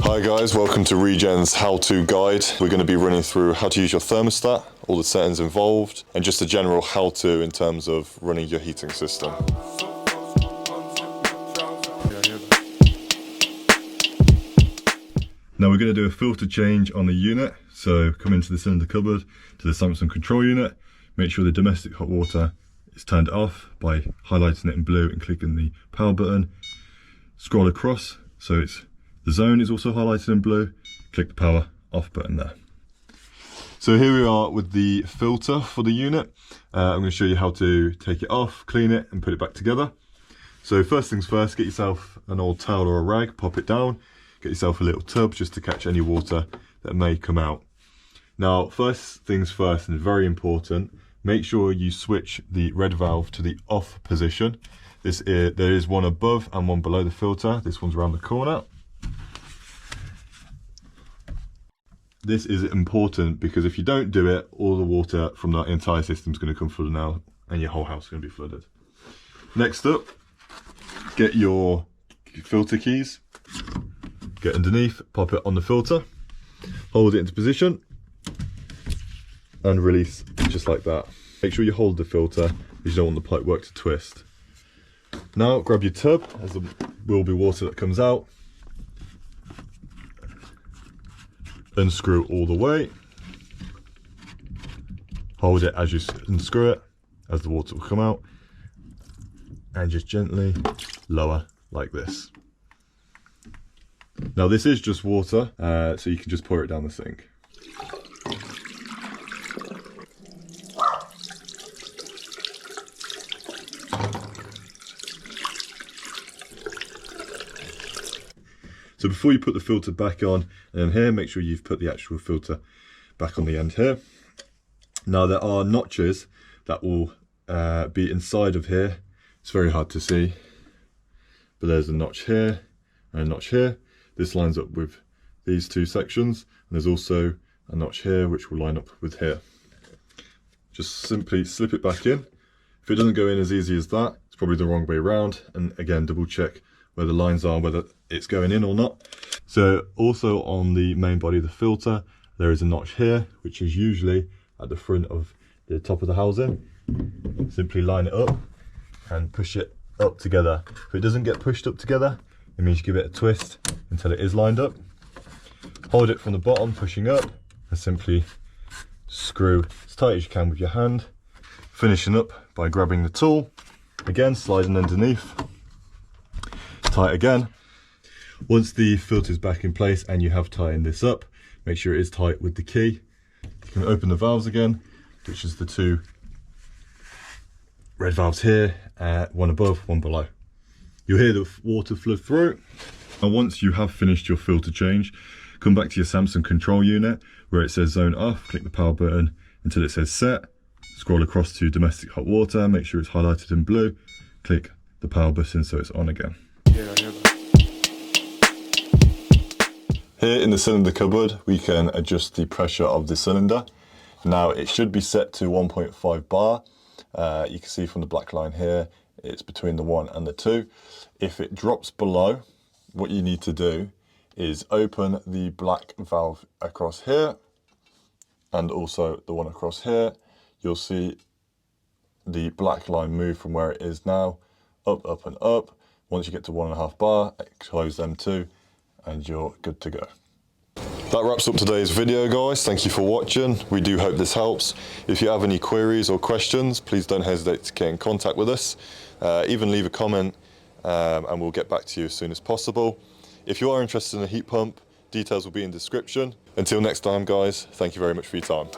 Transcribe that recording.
Hi guys, welcome to Regen's how-to guide. We're going to be running through how to use your thermostat, all the settings involved, and just a general how-to in terms of running your heating system. Now we're going to do a filter change on the unit. So come into the cylinder cupboard to the Samsung control unit. Make sure the domestic hot water is turned off by highlighting it in blue and clicking the power button. Scroll across so the zone is also highlighted in blue. Click the power off button there. So here we are with the filter for the unit. I'm going to show you how to take it off, clean it and put it back together. So first things first, get yourself an old towel or a rag, pop it down. Get yourself a little tub just to catch any water that may come out. Now, first things first, and very important, make sure you switch the red valve to the off position. There is one above and one below the filter. This one's around the corner. This is important because if you don't do it, all the water from the entire system is going to come flooding out and your whole house is going to be flooded. Next up, get your filter keys. Get underneath, pop it on the filter, hold it into position and release just like that. Make sure you hold the filter because you don't want the pipe work to twist. Now grab your tub, as there will be water that comes out. Unscrew all the way. Hold it as you unscrew it, as the water will come out. And just gently lower like this. Now this is just water, so you can just pour it down the sink. So before you put the filter back on and here, make sure you've put the actual filter back on the end here. Now there are notches that will be inside of here. It's very hard to see, but there's a notch here and a notch here. This lines up with these two sections, and there's also a notch here which will line up with here. Just simply slip it back in. If it doesn't go in as easy as that, it's probably the wrong way around, and again double check where the lines are, whether it's going in or not. So also on the main body of the filter there is a notch here which is usually at the front of the top of the housing. Simply line it up and push it up together. If it doesn't get pushed up together, it means you give it a twist until it is lined up. Hold it from the bottom, pushing up, and simply screw as tight as you can with your hand. Finishing up by grabbing the tool, again sliding underneath, tight again. Once the filter is back in place and you have tightened this up, make sure it is tight with the key. You can open the valves again, which is the two red valves here, one above, one below. You'll hear the water flood through. And once you have finished your filter change, come back to your Samsung control unit where it says zone off, click the power button until it says set, scroll across to domestic hot water, make sure it's highlighted in blue, click the power button so it's on again. Here in the cylinder cupboard, we can adjust the pressure of the cylinder. Now it should be set to 1.5 bar. You can see from the black line here, it's between the 1 and the 2. If it drops below, what you need to do is open the black valve across here and also the one across here. You'll see the black line move from where it is now, up, up and up. Once you get to 1.5 bar, close them two and you're good to go. That wraps up today's video, guys. Thank you for watching. We do hope this helps. If you have any queries or questions, please don't hesitate to get in contact with us. Even leave a comment and we'll get back to you as soon as possible. If you are interested in a heat pump, details will be in the description. Until next time, guys, thank you very much for your time.